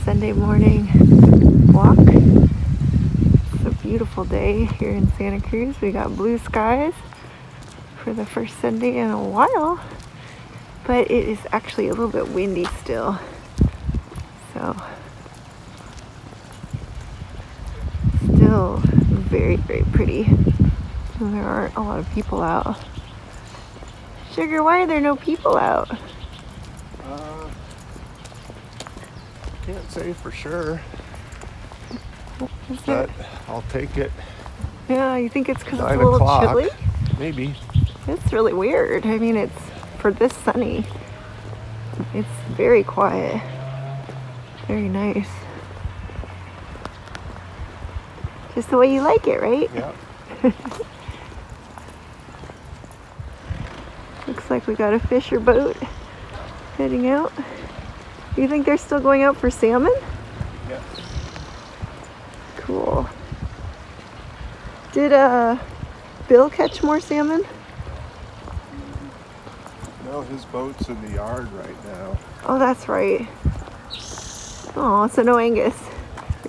Sunday morning walk. It's a beautiful day here in Santa Cruz. We got blue skies for the first Sunday in a while, but it is actually a little bit windy still. So still very, very pretty. And there aren't a lot of people out. Sugar, why are there no people out? Can't say for sure, but I'll take it. Yeah, you think it's because it's a 9 little o'clock, chilly? maybe. It's really weird. I mean, it's for this sunny. It's very quiet. Very nice. Just the way you like it, right? Yeah. Looks like we got a fisher boat heading out. Do you think they're still going out for salmon? Yes. Cool. Did Bill catch more salmon? No, his boat's in the yard right now. Oh, that's right. Oh, so no Angus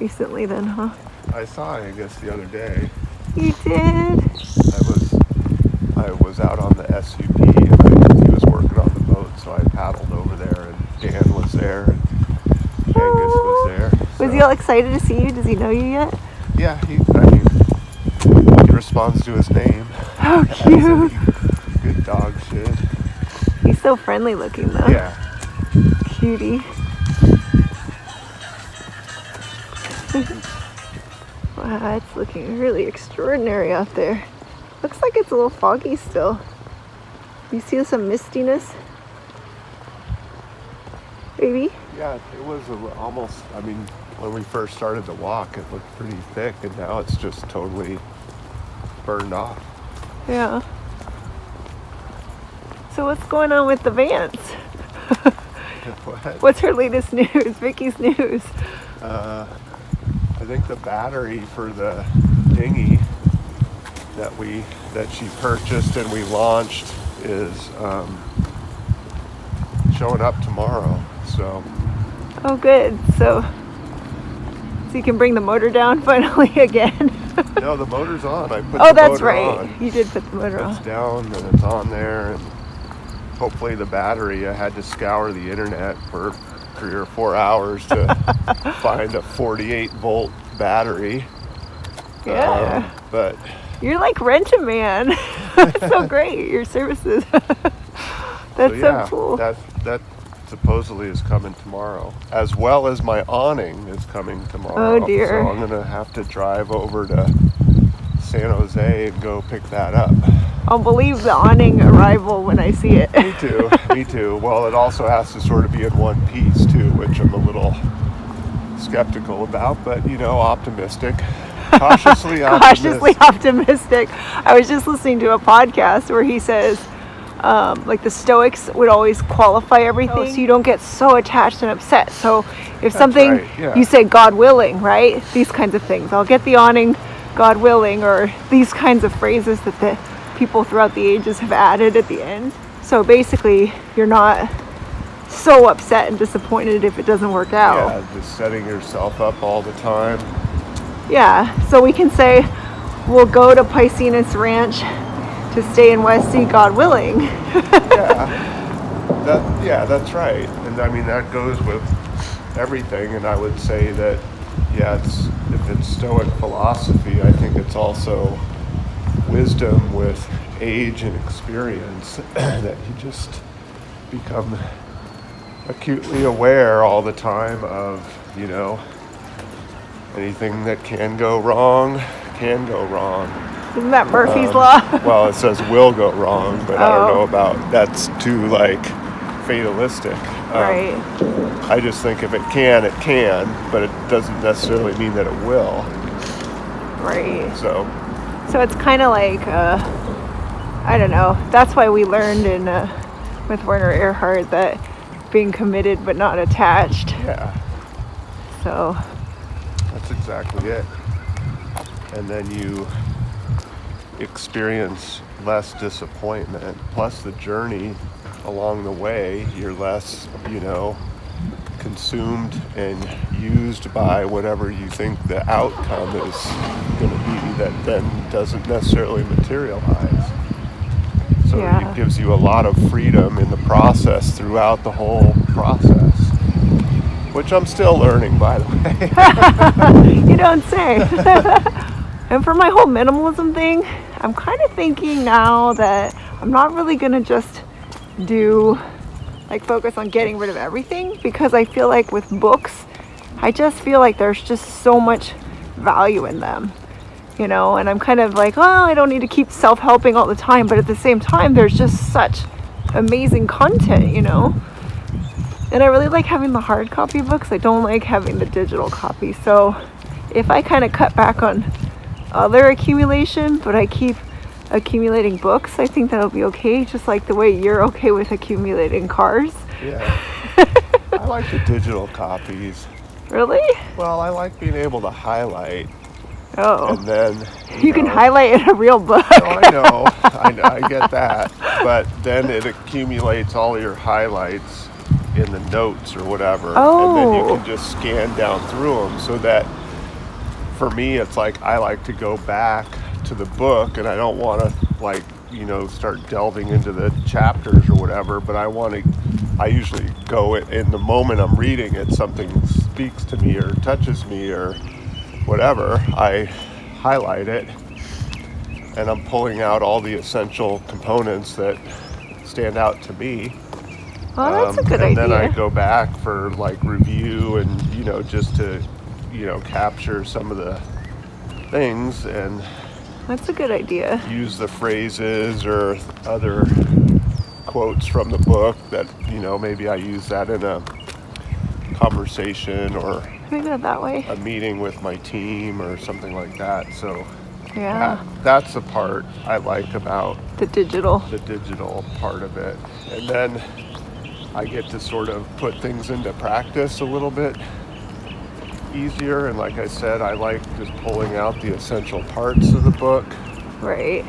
recently then, huh? I saw Angus the other day. You did? I was out on the SUP and he was working on the boat, so I paddled over there and Dan was there and Angus was there. So. Was he all excited to see you? Does he know you yet? Yeah, he responds to his name. How cute. Good dog should. He's so friendly looking though. Yeah. Cutie. Wow, it's looking really extraordinary out there. Looks like it's a little foggy still. You see some mistiness? Maybe? Yeah, it was almost, when we first started the walk, it looked pretty thick, and now it's just totally burned off. Yeah. So what's going on with the Vance? What? What's her latest news? Vicky's news. I think the battery for the dinghy that she purchased and we launched is showing up tomorrow. So. Oh, good. So you can bring the motor down finally again. No, the motor's on. I put oh, the that's motor right. on. You did put the motor on. It's down and it's on there, and hopefully the battery. I had to scour the internet for 3 or 4 hours to find a 48 volt battery. Yeah. But you're like Rent-A-Man. That's so great. Your services. That's so cool. That supposedly is coming tomorrow, as well as my awning is coming tomorrow. Oh dear. So I'm gonna have to drive over to San Jose and go pick that up. I'll believe the awning arrival when I see it. Me too. Well, it also has to sort of be in one piece too, which I'm a little skeptical about, but optimistic. Cautiously optimistic. I was just listening to a podcast where he says like the Stoics would always qualify everything, so you don't get so attached and upset. So if something you say God willing, right? These kinds of things. I'll get the awning, God willing, or these kinds of phrases that the people throughout the ages have added at the end. So basically you're not so upset and disappointed if it doesn't work out. Yeah, just setting yourself up all the time. Yeah, so we can say we'll go to Piscinus Ranch to stay in Westy, God willing. That's right. And that goes with everything. And I would say that, if it's Stoic philosophy, I think it's also wisdom with age and experience that you just become acutely aware all the time of, anything that can go wrong. Isn't that Murphy's Law? Well, it says will go wrong, but I don't know about, that's too fatalistic. Right. I just think if it can, but it doesn't necessarily mean that it will. Right. So it's kind of like, I don't know, that's why we learned with Werner Erhard that being committed but not attached. Yeah. So. That's exactly it. And then you experience less disappointment, plus the journey along the way, you're less, consumed and used by whatever you think the outcome is going to be that then doesn't necessarily materialize. So it gives you a lot of freedom in the process throughout the whole process, which I'm still learning, by the way. You don't say. And for my whole minimalism thing, I'm kind of thinking now that I'm not really going to just focus on getting rid of everything, because I feel like with books, I just feel like there's just so much value in them, and I'm kind of like, oh, I don't need to keep self-helping all the time, but at the same time, there's just such amazing content, and I really like having the hard copy books. I don't like having the digital copy. So if I kind of cut back on other accumulation, but I keep accumulating books, I think that'll be okay, just like the way you're okay with accumulating cars. Yeah. I like the digital copies. Really? Well, I like being able to highlight. Oh. And then you can highlight in a real book. Oh, I know. I get that. But then it accumulates all your highlights in the notes or whatever. Oh. And then you can just scan down through them, so that for me, it's like I like to go back to the book, and I don't want to start delving into the chapters or whatever, but I usually go in the moment I'm reading it, something speaks to me or touches me or whatever, I highlight it, and I'm pulling out all the essential components that stand out to me. Well, that's a good idea. And then I go back for review and just to capture some of the things, and that's a good idea. Use the phrases or other quotes from the book that maybe I use that in a conversation or maybe not that way. A meeting with my team or something like that. So that's the part I like about the digital part of it. And then I get to sort of put things into practice a little bit easier, and like I said, I like just pulling out the essential parts of the book. Right.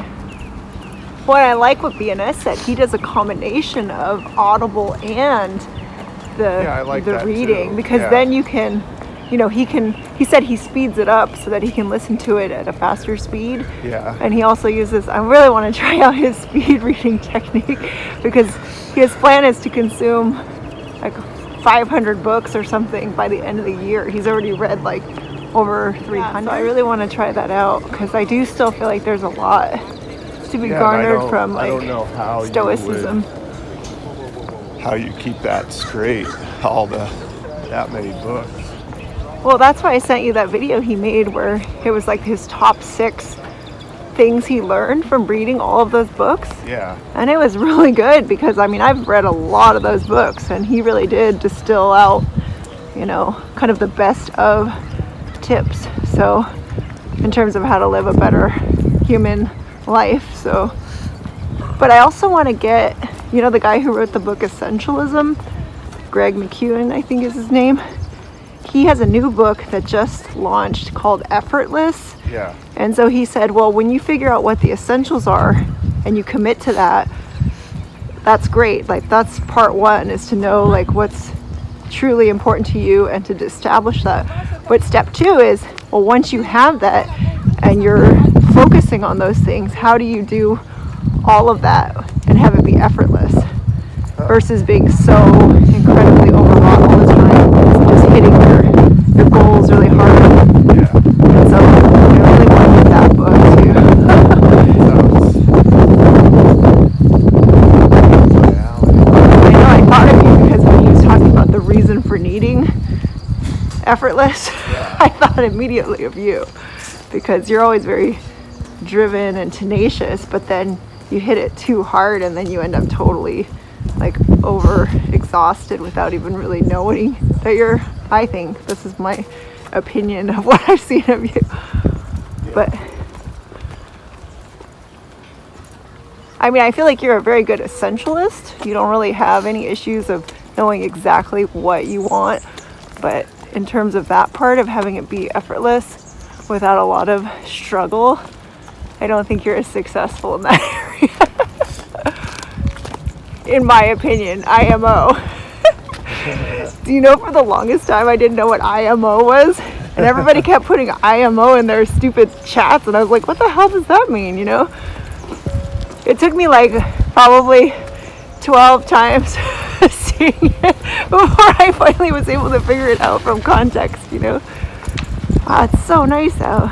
What I like what BNS said, he does a combination of Audible and the reading too. Because then you can, he said he speeds it up so that he can listen to it at a faster speed. Yeah. And he also uses, I really want to try out his speed reading technique, because his plan is to consume 500 books or something by the end of the year. He's already read over 300. So I really want to try that out, because I do still feel like there's a lot to be garnered from I don't know how stoicism. How you keep that straight, that many books. Well, that's why I sent you that video he made where it was his top 6 things he learned from reading all of those books. Yeah. And it was really good, because I've read a lot of those books, and he really did distill out, kind of the best of tips. So in terms of how to live a better human life. So, but I also want to get, the guy who wrote the book Essentialism, Greg McKeown, I think is his name. He has a new book that just launched called Effortless. Yeah. And so he said, well, when you figure out what the essentials are and you commit to that, that's great. That's part 1, is to know what's truly important to you and to establish that. But step 2 is, well, once you have that and you're focusing on those things, how do you do all of that and have it be effortless versus being so incredibly overwrought all the time, just hitting your goals really hard. Yeah. And so I really want to read that book too. I know, I thought of you because when he was talking about the reason for needing effortless, I thought immediately of you, because you're always very driven and tenacious, but then you hit it too hard and then you end up totally over exhausted without even really knowing that I think this is my opinion of what I've seen of you. But I feel like you're a very good essentialist. You don't really have any issues of knowing exactly what you want, but in terms of that part of having it be effortless without a lot of struggle, I don't think you're as successful in that area. In my opinion, IMO. Do you know, for the longest time I didn't know what IMO was, and everybody kept putting IMO in their stupid chats, and I was like, what the hell does that mean, you know? It took me like probably 12 times seeing it before I finally was able to figure it out from context, you know? Wow, it's so nice out.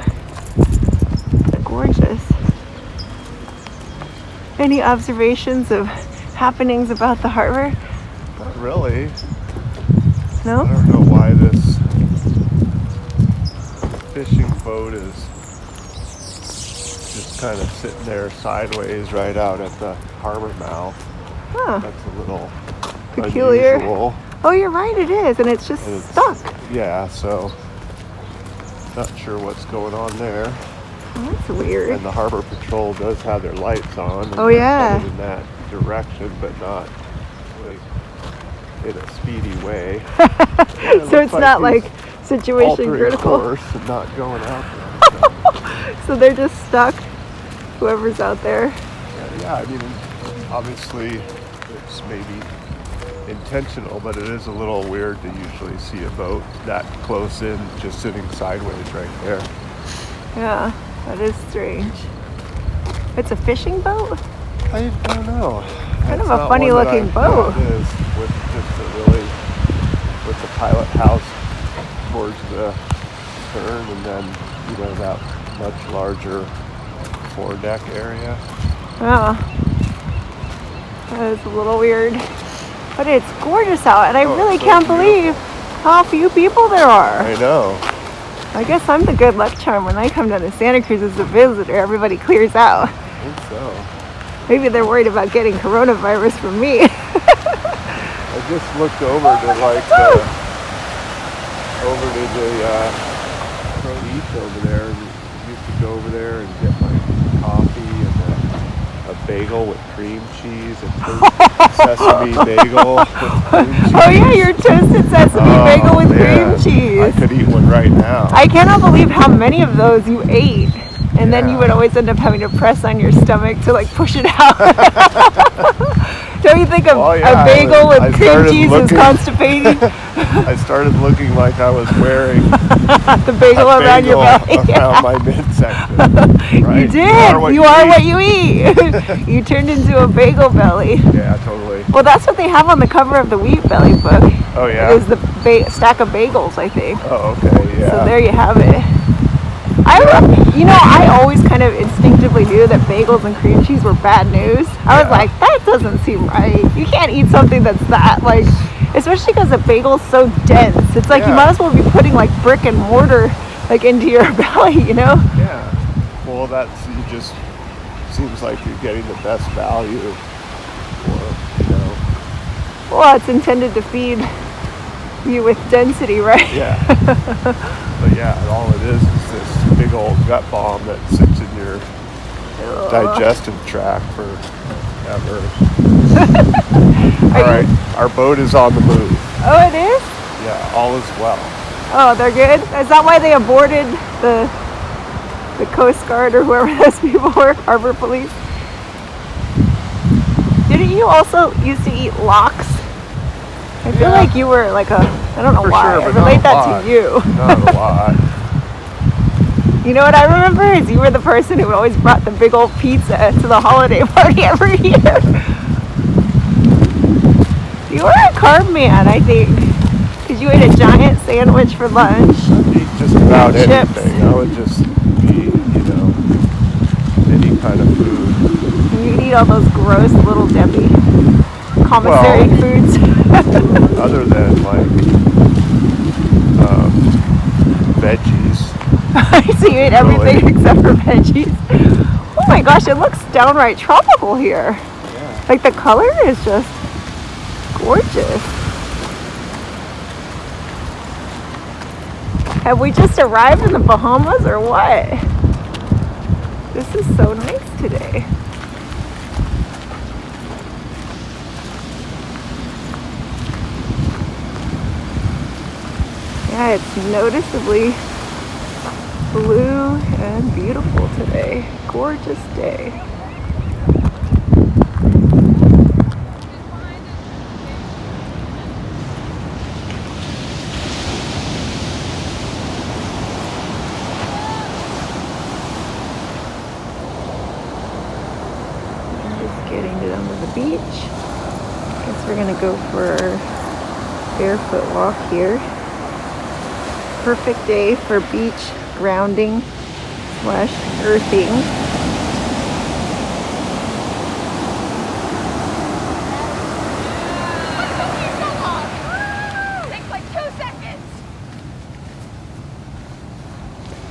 Gorgeous. Any observations of happenings about the harbor? Not really. No? I don't know why this fishing boat is just kind of sitting there sideways right out at the harbor mouth. Huh. That's a little Peculiar. unusual. Oh, you're right, it is, and it's just stuck. Yeah, so not sure what's going on there. Oh, that's weird. And the harbor patrol does have their lights on. And oh, yeah. headed in that direction, but not like in a speedy way. Yeah, so it's not like situation critical. Course and not going out there. So they're just stuck, whoever's out there. Yeah, I mean, obviously it's maybe intentional, but it is a little weird to usually see a boat that close in just sitting sideways right there. Yeah, that is strange. It's a fishing boat? I don't know. Kind of a funny looking boat. It is, with just a really, with the pilot house towards the stern, and then, you know, that much larger foredeck area. Yeah. That is a little weird. But it's gorgeous out, and I really can't believe how few people there are. I know. I guess I'm the good luck charm. When I come down to Santa Cruz as a visitor, everybody clears out. I think so. Maybe they're worried about getting coronavirus from me. I just looked over to the beach over there, and used to go over there and get my coffee and a bagel with cream cheese and sesame bagel with cream cheese. Oh yeah, your toasted sesame bagel with cream cheese. I could eat one right now. I cannot believe how many of those you ate. And then you would always end up having to press on your stomach to like push it out. Don't you think a bagel with cream cheese is constipating? I started looking like I was wearing the bagel around your belly. Around my midsection. Right? You did. You are what you eat. You turned into a bagel belly. Yeah, totally. Well, that's what they have on the cover of the Wheat Belly book. Oh, yeah? It is the stack of bagels, I think. Oh, okay, yeah. So there you have it. I always kind of instinctively knew that bagels and cream cheese were bad news. I was like, that doesn't seem right. You can't eat something that's that, like, especially because a bagel's so dense. It's like you might as well be putting like brick and mortar like into your belly, you know? Yeah. Well, seems like you're getting the best value for, you know. Well, it's intended to feed you with density, right? Yeah. But yeah, all it is this big old gut bomb that sits in your digestive tract forever. All right, our boat is on the move. Oh, it is? Yeah, all is well. Oh, they're good? Is that why they aborted the Coast Guard or whoever those people were, Harbor Police? Didn't you also used to eat lox? I feel like you were like I don't know why, I relate that to you. Not a lot. You know what I remember is you were the person who always brought the big old pizza to the holiday party every year. You were a carb man, I think, because you ate a giant sandwich for lunch. I'd eat just about chips. anything. I would just eat, any kind of food. And you'd eat all those gross little Debbie commissary foods. Other than like veggies. So you ate everything except for veggies. Oh my gosh, it looks downright tropical here. Yeah. Like the color is just gorgeous. Have we just arrived in the Bahamas or what? This is so nice today. Yeah, it's noticeably blue and beautiful today. Gorgeous day. beach. Guess we're gonna go for a barefoot walk here. Perfect day for beach grounding / earthing.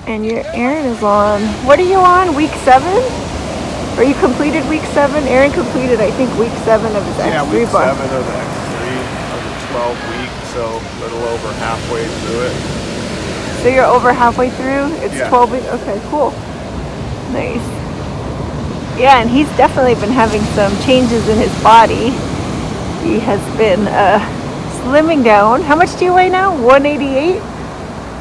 And Aaron is on, what are you on, week 7? Or you completed week 7? Aaron completed, I think, week 7 of his X3 Yeah, week bar. 7 of the X3 of the 12 weeks, so a little over halfway through it. So you're over halfway through? It's Yeah. 12 weeks? Okay, cool. Nice. Yeah, and he's definitely been having some changes in his body. He has been slimming down. How much do you weigh now? 188?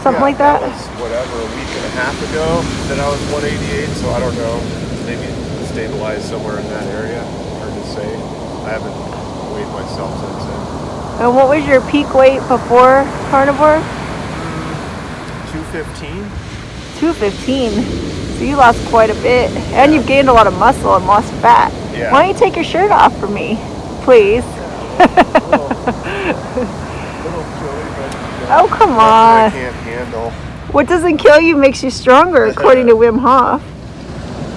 Something like that? That was whatever, a week and a half ago that I was 188, so I don't know. Maybe stabilized somewhere in that area. Hard to say. I haven't weighed myself since then. And what was your peak weight before Carnivore? 215? 215. So you lost quite a bit. And you've gained a lot of muscle and lost fat. Yeah. Why don't you take your shirt off for me, please? Oh, come on. I can't handle. What doesn't kill you makes you stronger, according to Wim Hof.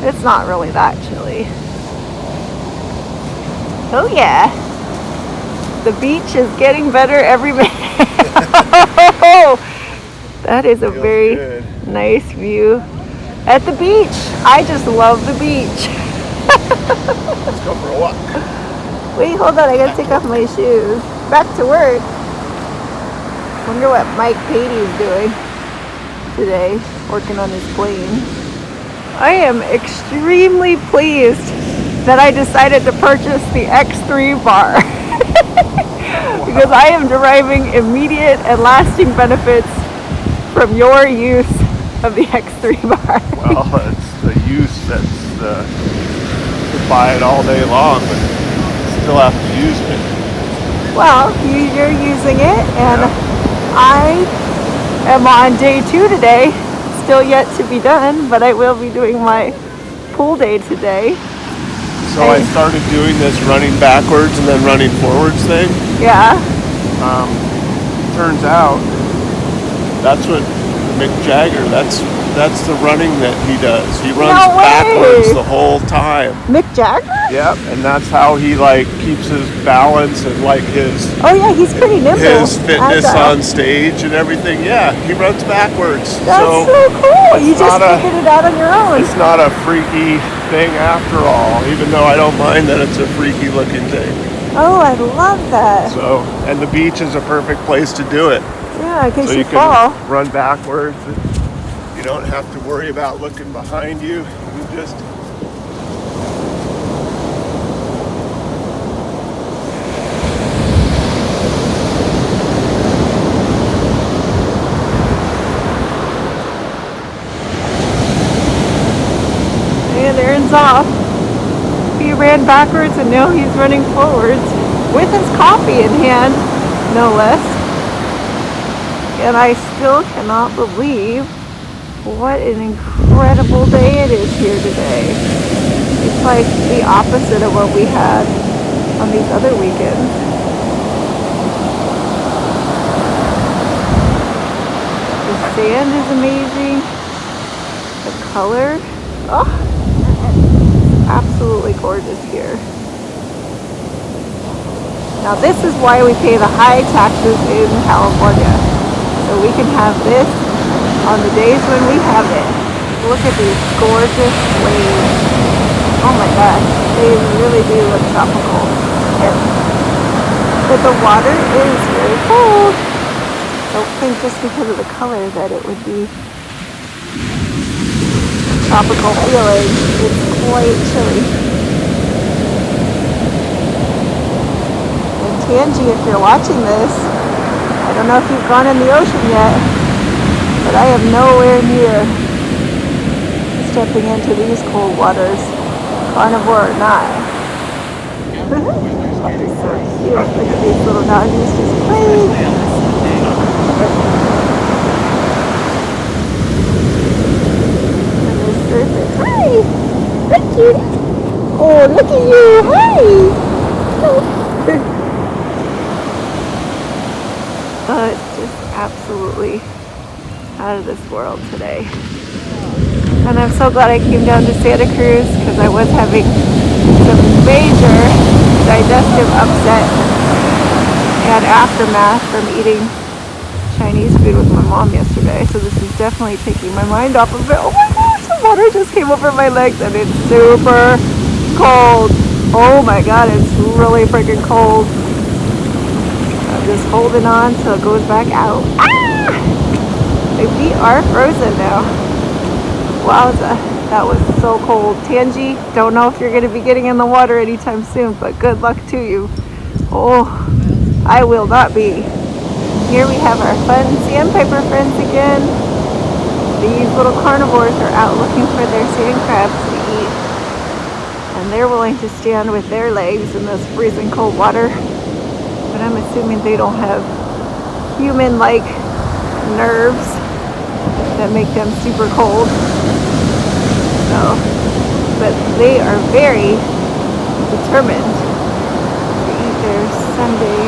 It's not really that chilly. Oh, yeah. The beach is getting better every minute. That is a Feels very good. nice view at the beach. I just love the beach. Let's go for a walk. Wait, hold on. I gotta take off my shoes. Back to work. Wonder what Mike Patey's doing today, working on his plane. I am extremely pleased that I decided to purchase the X3 bar because I am deriving immediate and lasting benefits from your use of the X3 bar. Well, it's the use that's you could buy it all day long, but you still have to use it. Well, you're using it, and I am on day 2 today. Still yet to be done, but I will be doing my pool day today. So I started doing this running backwards and then running forwards thing. Yeah. Turns out that's what Mick Jagger, that's the running that he does. He runs No way. backwards the whole time. Mick Jagger? Yep, and that's how he keeps his balance and his Oh yeah, he's pretty nimble. his fitness Agile. on stage and everything. Yeah, he runs backwards. That's so cool. You it's just not figured it out on your own. It's not a freaky thing after all, even though I don't mind that it's a freaky looking thing. Oh, I love that. So, and the beach is a perfect place to do it. Yeah, in case So you you fall. can run backwards. You don't have to worry about looking behind you. You just And Aaron's off. He ran backwards and now he's running forwards with his coffee in hand, no less. And I still cannot believe what an incredible day it is here today. It's like the opposite of what we had on these other weekends. The sand is amazing. The color, absolutely gorgeous here. Now this is why we pay the high taxes in California. So we can have this on the days when we have it. Look at these gorgeous waves. Oh my gosh, they really do look tropical. But the water is very cold. Don't think just because of the color that it would be tropical feeling. It's quite chilly. And Tangi, if you're watching this, I don't know if you've gone in the ocean yet, but I am nowhere near stepping into these cold waters, carnivore or not. It's so cute. Look at these little doggies just playing. And this surfer. Hi! Hi, cutie! Oh, look at you! Hi! Just absolutely out of this world today. And I'm so glad I came down to Santa Cruz because I was having some major digestive upset and aftermath from eating Chinese food with my mom yesterday. So this is definitely taking my mind off of it. Oh my gosh, the water just came over my legs and it's super cold. Oh my god, it's really freaking cold. I'm just holding on till it goes back out. Ah! My feet are frozen now. Wowza, that was so cold. Tangi, don't know if you're going to be getting in the water anytime soon, but good luck to you. Oh, I will not be. Here we have our fun sandpiper friends again. These little carnivores are out looking for their sand crabs to eat. And they're willing to stand with their legs in this freezing cold water. But I'm assuming they don't have human-like nerves that make them super cold. So, but they are very determined to eat their Sunday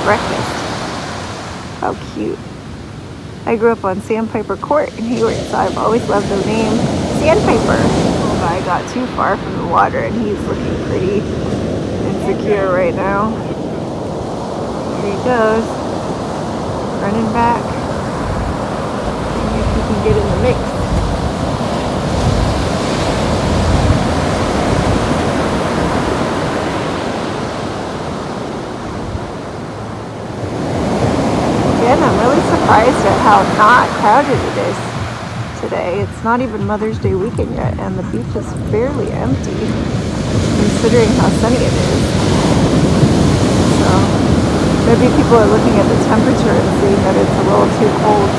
breakfast. How cute. I grew up on Sandpiper Court in Hayward, so I've always loved the name Sandpiper. Oh, I got too far from the water and he's looking pretty insecure right now. Here he goes, running back. See if he can get in the mix. Again, I'm really surprised at how not crowded it is today. It's not even Mother's Day weekend yet, and the beach is fairly empty, considering how sunny it is. So, maybe people are looking at the temperature and seeing that it's a little too cold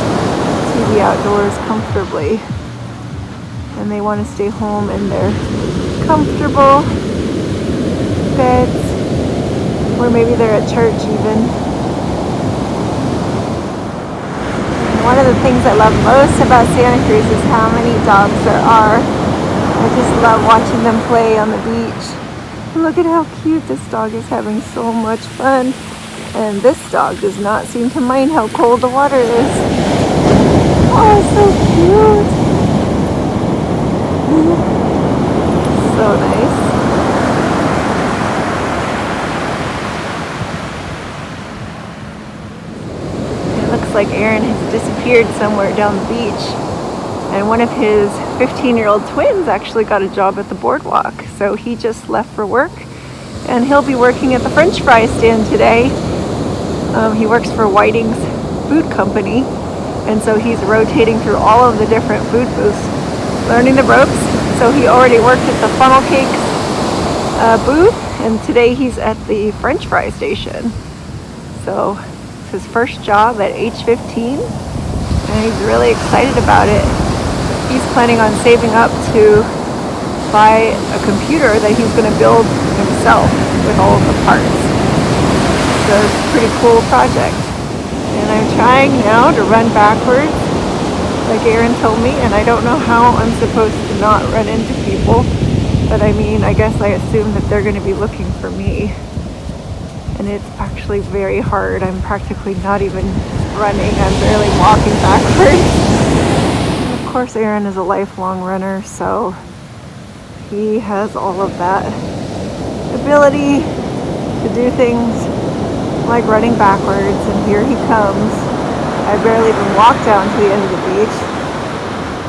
to be outdoors comfortably. And they want to stay home in their comfortable beds, or maybe they're at church even. One of the things I love most about Santa Cruz is how many dogs there are. I just love watching them play on the beach. And look at how cute this dog is, having so much fun. And this dog does not seem to mind how cold the water is. Oh, so cute. So nice. Like Aaron has disappeared somewhere down the beach, and one of his 15-year-old twins actually got a job at the boardwalk, so he just left for work and he'll be working at the French fry stand today. He works for Whiting's food company, and so he's rotating through all of the different food booths, learning the ropes. So he already worked at the funnel cakes booth, and today he's at the French fry station. So his first job at age 15, and he's really excited about it. He's planning on saving up to buy a computer that he's going to build himself with all of the parts. So it's a pretty cool project. And I'm trying now to run backwards, like Aaron told me, and I don't know how I'm supposed to not run into people, but I mean, I guess I assume that they're going to be looking for me. And it's actually very hard. I'm practically not even running. I'm barely walking backwards. And of course, Aaron is a lifelong runner, so he has all of that ability to do things like running backwards. And here he comes. I barely even walked down to the end of the beach,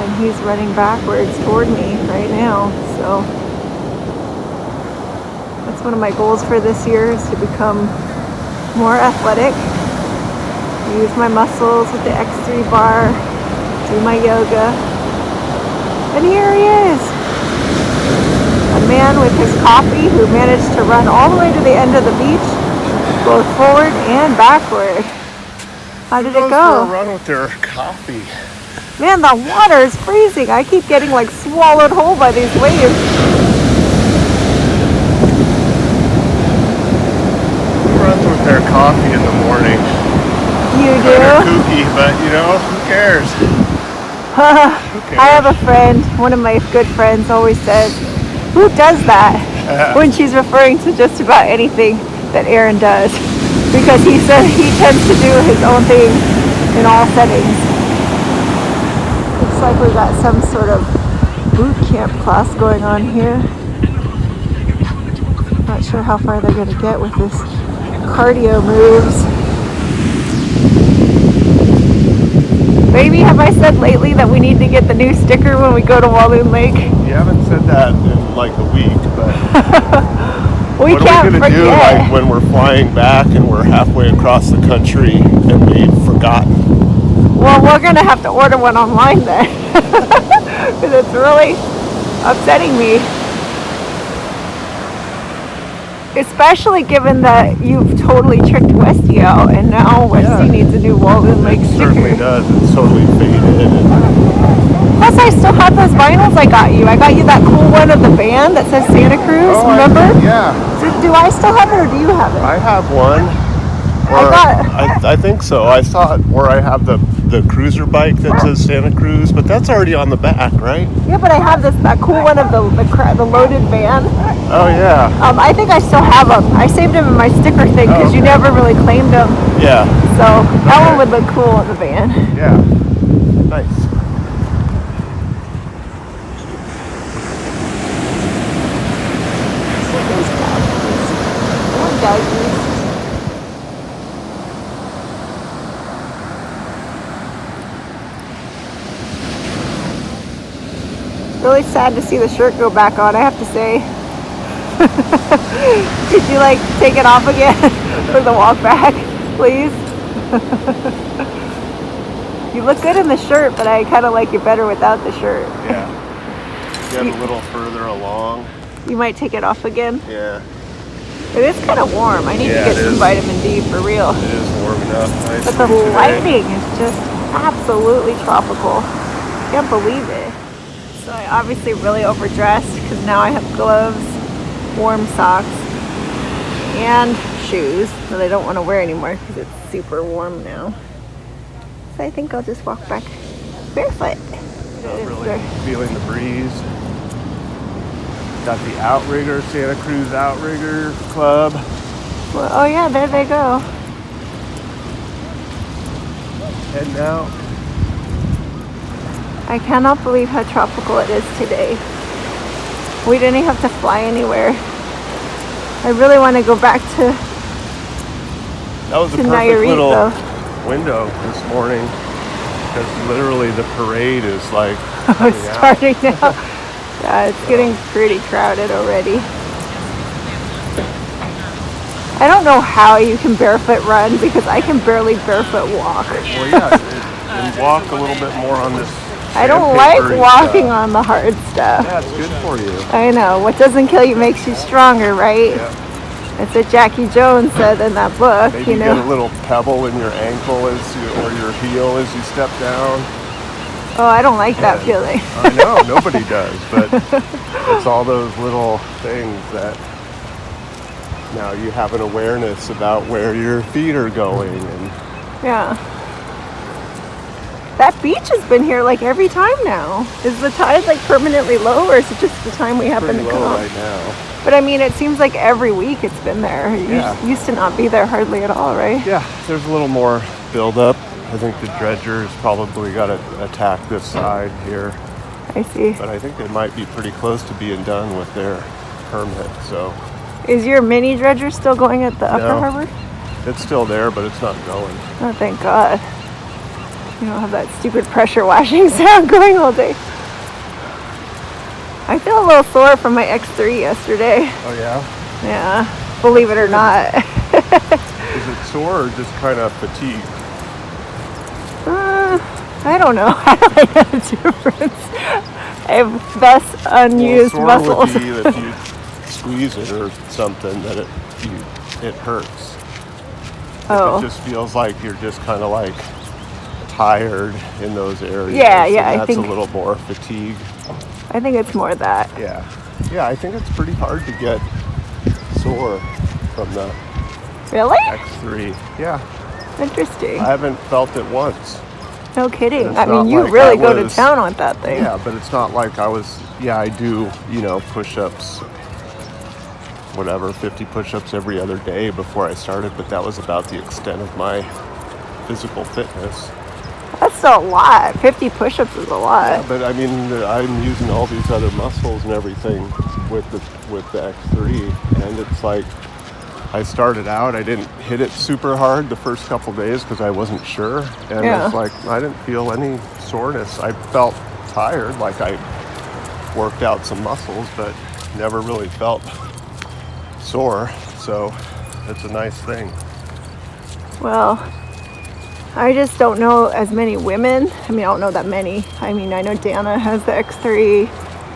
and he's running backwards toward me right now. So that's one of my goals for this year, is to become more athletic, use my muscles with the X3 bar, do my yoga. And here he is, a man with his coffee who managed to run all the way to the end of the beach, both forward and backward. How did it go? For a run with their coffee. Man, the water is freezing. I keep getting like swallowed whole by these waves. With their coffee in the morning. You do? They're kooky, but you know, who cares? Who cares? I have a friend, one of my good friends always says, who does that? When she's referring to just about anything that Aaron does. because he said he tends to do his own thing in all settings. Looks like we got some sort of boot camp class going on here. Not sure how far they're going to get with this cardio moves. Maybe have I said lately that we need to get the new sticker when we go to Walloon Lake? You haven't said that in like a week, but we what can't are we going to do like when we're flying back and we're halfway across the country and we've forgotten? Well, we're going to have to order one online then. Because it's really upsetting me. Especially given that you've totally tricked Westy out, and now Westy needs a new Walloon Lake sticker. It certainly does. It's totally faded. Plus, I still have those vinyls I got you. I got you that cool one of the band that says Santa Cruz, remember? Yeah. Do I still have it, or do you have it? I have one. I think so. I saw it where I have the cruiser bike that says Santa Cruz, but that's already on the back, right? Yeah, but I have that cool one of the loaded van. Oh yeah. I think I still have them. I saved them in my sticker thing because you never really claimed them. Yeah. So that one would look cool in the van. Yeah. Nice. Really sad to see the shirt go back on, I have to say. Did you like take it off again for the walk back, please? You look good in the shirt, but I kind of like you better without the shirt. Yeah. Get a little further along. You might take it off again. Yeah. It is kind of warm. I need to get some vitamin D for real. It is warm enough. Nice. But the lighting is just absolutely tropical. Can't believe it. So I obviously really overdressed because now I have gloves, warm socks, and shoes that I don't want to wear anymore because it's super warm now. So I think I'll just walk back barefoot. Not really feeling the breeze. Got the Outrigger, Santa Cruz Outrigger Club. Well, oh yeah, there they go. Heading out. I cannot believe how tropical it is today. We didn't even have to fly anywhere. I really want to go back to That was a perfect Nayarit, little though. window this morning because literally the parade is like starting now. Yeah, it's getting pretty crowded already. I don't know how you can barefoot run because I can barely barefoot walk. Well, yeah, and walk a little bit more on this. I don't like walking on the hard stuff. Yeah, it's good for you. I know. What doesn't kill you makes you stronger, right? Yeah. That's what Jackie Jones said in that book. Maybe you know, get a little pebble in your ankle or your heel as you step down. Oh, I don't like that feeling. I know, nobody does, but it's all those little things that now you have an awareness about where your feet are going. And yeah. That beach has been here like every time now. Is the tide like permanently low, or is it just the time we happen to come? Right now. But I mean, it seems like every week it's been there. It used to not be there hardly at all, right? Yeah, there's a little more buildup. I think the dredger's probably got to attack this side here. I see. But I think they might be pretty close to being done with their permit, so. Is your mini dredger still going at the upper harbor? It's still there, but it's not going. Oh, thank God. You don't have that stupid pressure washing sound going all day. I feel a little sore from my X3 yesterday. Oh, yeah? Yeah, believe it or not. Is it sore or just kind of fatigue? I don't know. I don't know the difference. I have thus unused muscles. Would be if you squeeze it or something that it hurts. Oh. It just feels like you're just kind of like tired in those areas. Yeah, I think that's a think little more fatigue. I think it's more that. Yeah, I think it's pretty hard to get sore from the Really? X3. Yeah. Interesting. I haven't felt it once. No kidding. It's I mean, you like really go to town on that thing. Yeah, but it's not like I was. Yeah, I do. Push-ups. whatever, 50 push-ups every other day before I started, but that was about the extent of my physical fitness. That's still a lot. 50 push-ups is a lot. Yeah, but I mean, I'm using all these other muscles and everything with the X3, and it's like, I started out, I didn't hit it super hard the first couple days because I wasn't sure, and it's like, I didn't feel any soreness. I felt tired, like I worked out some muscles, but never really felt sore, so it's a nice thing. Well, I just don't know as many women. I mean, I don't know that many. I mean, I know Dana has the X3,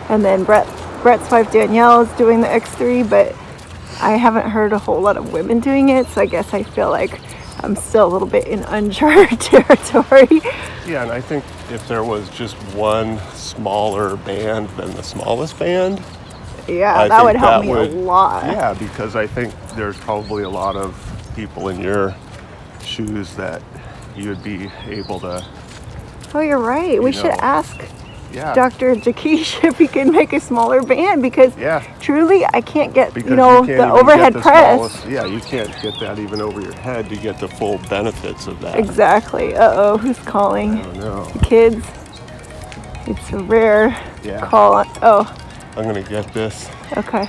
and then Brett's wife Danielle is doing the X3, but I haven't heard a whole lot of women doing it, so I guess I feel like I'm still a little bit in uncharted territory. Yeah, and I think if there was just one smaller band than the smallest band, yeah, that would help me a lot. Yeah, because I think there's probably a lot of people in your shoes that you would be able to. Oh, you're right. We should ask Yeah. Dr. Jakish if he can make a smaller band, because truly I can't get, because you know, can't the even overhead get the press. smallest, yeah, you can't get that even over your head to get the full benefits of that. Exactly. Uh-oh, who's calling? I don't know. The kids. It's a rare call. Oh. I'm going to get this. Okay.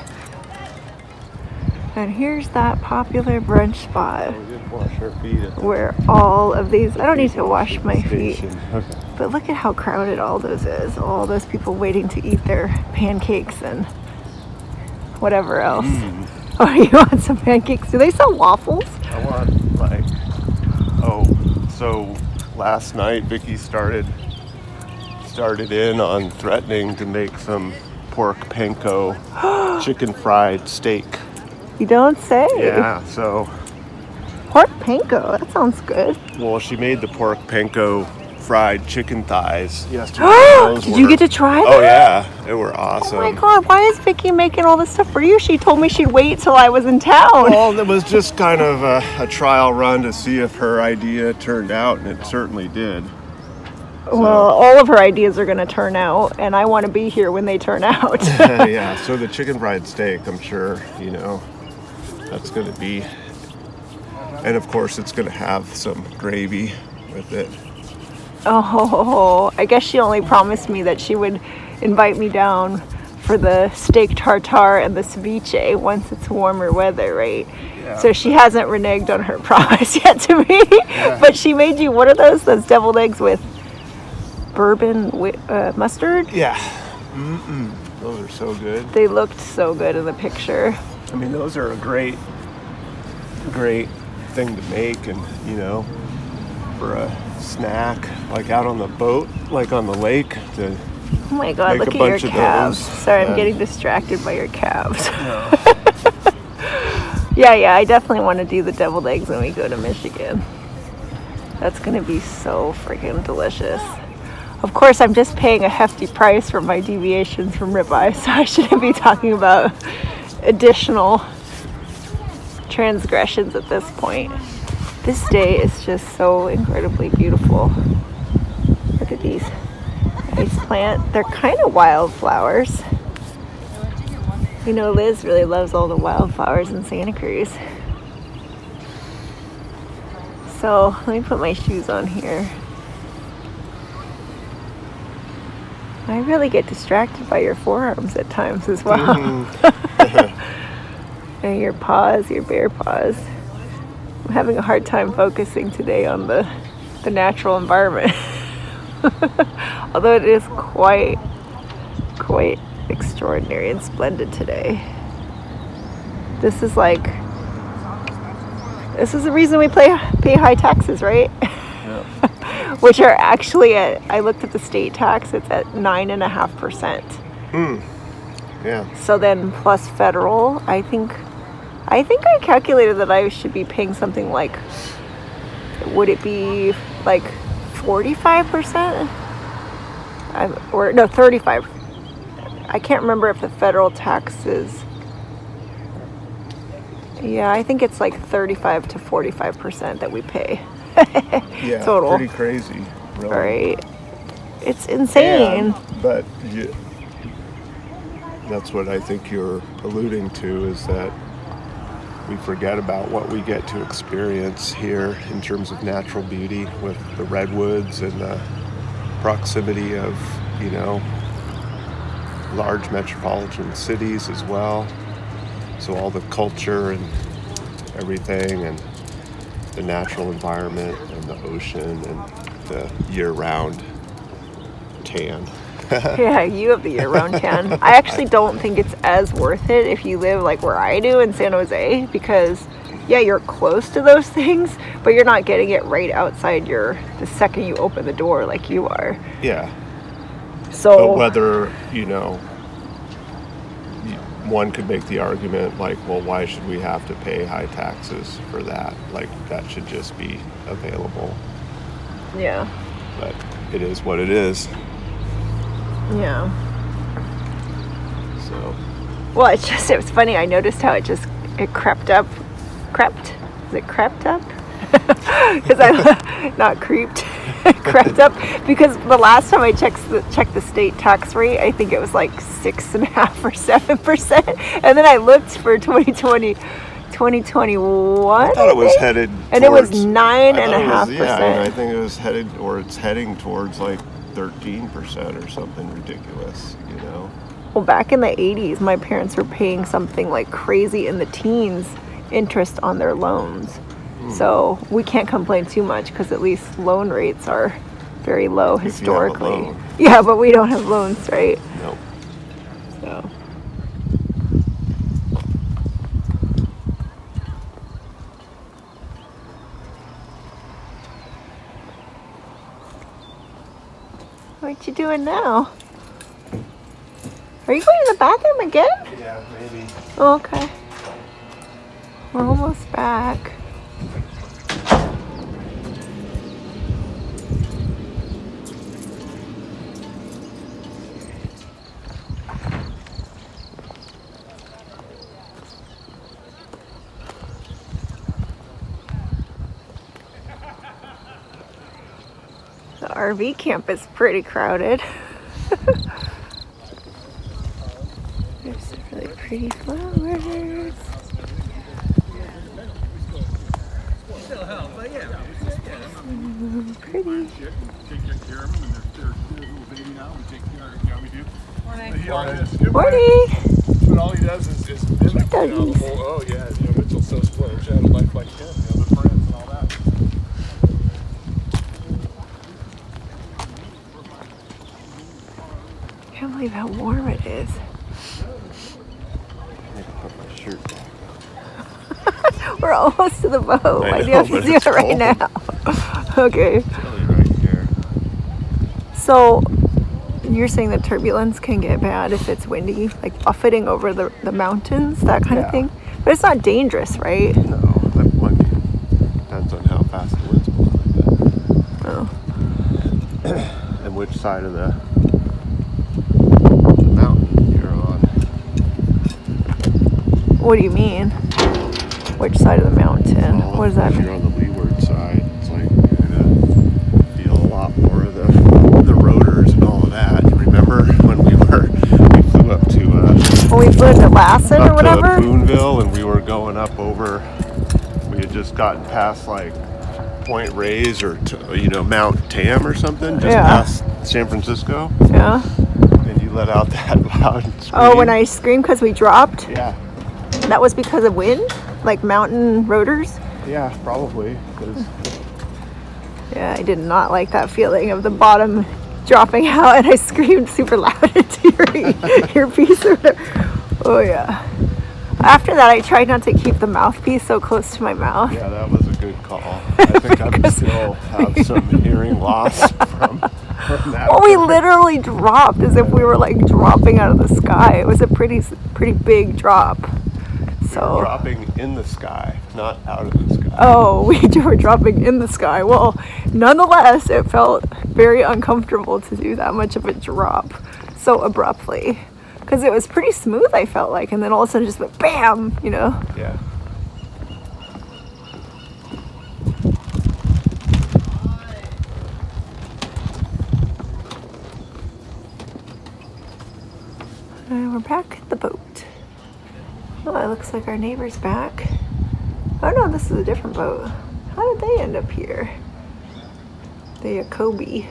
And here's that popular brunch spot We did wash our feet at the where all of these, I don't need to wash my feet, station. Okay. but look at how crowded all those is. All those people waiting to eat their pancakes and whatever else. Oh, you want some pancakes? Do they sell waffles? I want so last night Vicky started in on threatening to make some pork panko chicken fried steak. You don't say. Yeah, so pork panko, that sounds good. Well, she made the pork panko fried chicken thighs yesterday. Did you get to try that? Oh yeah, they were awesome. Oh my god, why is Vicky making all this stuff for you? She told me she'd wait till I was in town. Well, it was just kind of a trial run to see if her idea turned out, and it certainly did. So. Well, all of her ideas are going to turn out, and I want to be here when they turn out. Yeah, so the chicken fried steak, I'm sure, you know, that's going to be, and of course it's going to have some gravy with it. Oh, I guess she only promised me that she would invite me down for the steak tartare and the ceviche once it's warmer weather, right? Yeah. So she hasn't reneged on her promise yet to me. Yeah. But she made you, what are those? Those deviled eggs with bourbon mustard? Yeah. Those are so good. They looked so good in the picture. I mean, those are a great thing to make, and, you know, for a snack, like out on the boat, like on the lake. To oh my god, look at your calves. Sorry, I'm getting distracted by your calves. No. Yeah, I definitely want to do the deviled eggs when we go to Michigan. That's going to be so freaking delicious. Of course, I'm just paying a hefty price for my deviations from ribeye, so I shouldn't be talking about additional transgressions at this point. This day is just so incredibly beautiful. Look at these ice plant. They're kind of wildflowers. You know, Liz really loves all the wildflowers in Santa Cruz. So let me put my shoes on here. I really get distracted by your forearms at times as well. And your paws, your bare paws. I'm having a hard time focusing today on the natural environment. Although it is quite extraordinary and splendid today. This is the reason we pay high taxes, right? Yeah. Which are actually I looked at the state tax, it's at 9.5%. Yeah. So then plus federal, I think I calculated that I should be paying something like, would it be like 45%? Or no, 35. I can't remember if the federal tax is. Yeah, I think it's like 35 to 45% that we pay. Yeah, total. Pretty crazy, really. Right. It's insane. But that's what I think you're alluding to, is that we forget about what we get to experience here in terms of natural beauty with the redwoods and the proximity of, large metropolitan cities as well. So all the culture and everything, and the natural environment and the ocean and the year-round tan. Yeah, you have the year-round tan. I actually don't think it's as worth it if you live like where I do in San Jose, because yeah, you're close to those things, but you're not getting it right outside the second you open the door like you are. Yeah. So but whether, one could make the argument like, well, why should we have to pay high taxes for that? Like, that should just be available. Yeah. But it is what it is. Yeah. So. Well, it was funny. I noticed how it crept up. Crept? Is it crept up? Because I not creeped. Crept up, because the last time I checked the state tax rate, I think it was like 6.5% or 7%, and then I looked for 2021. I thought it was headed, and towards, it was 9.5%. Yeah, and I think it was headed, or it's heading towards like 13% or something ridiculous. Well, back in the 80s, my parents were paying something like crazy in the teens interest on their loans. So we can't complain too much, because at least loan rates are very low historically. Yeah, but we don't have loans, right? Nope. So. What you doing now? Are you going to the bathroom again? Yeah, maybe. Oh, okay. We're almost back. The RV camp is pretty crowded. There's some really pretty flowers. Pretty. Morning. But all he does is mimic the whole, oh yeah, Mitchell's so spoiled, shadow life like him, the friends and all that. I can't believe how warm it is. I need to put my shirt back on. We're almost to the boat. Why do you have to do it right now? Okay. It's really right here. So, you're saying that turbulence can get bad if it's windy, like buffeting over the mountains, that kind of thing? But it's not dangerous, right? No, that one depends on how fast the wind's blowing. Oh. And which side of the mountain you're on. What do you mean? Which side of the mountain? Well, What does that if mean? you're on the leeward side, it's like you're gonna feel a lot more of the rotors and all of that. You remember when we flew up to When we flew to Lassen or whatever? to Boonville, and we were going up over, we had just gotten past like Point Reyes or Mount Tam or something, just past San Francisco. Yeah. And you let out that loud scream. Oh, when I screamed because we dropped? Yeah. That was because of wind? Like mountain rotors? Yeah, probably. 'Cause Yeah, I did not like that feeling of the bottom dropping out, and I screamed super loud into your piece or whatever. Oh yeah. After that, I tried not to keep the mouthpiece so close to my mouth. Yeah, that was a good call. I think I still have some hearing loss from that. Well, we literally dropped as if we were like dropping out of the sky. It was a pretty big drop. So dropping in the sky, not out of the sky. Oh, we were dropping in the sky. Well, nonetheless, it felt very uncomfortable to do that much of a drop so abruptly. Because it was pretty smooth, I felt like, and then all of a sudden just went bam, Yeah. And we're back at the boat. Oh, it looks like our neighbor's back. Oh no, this is a different boat. How did they end up here? The Jacoby.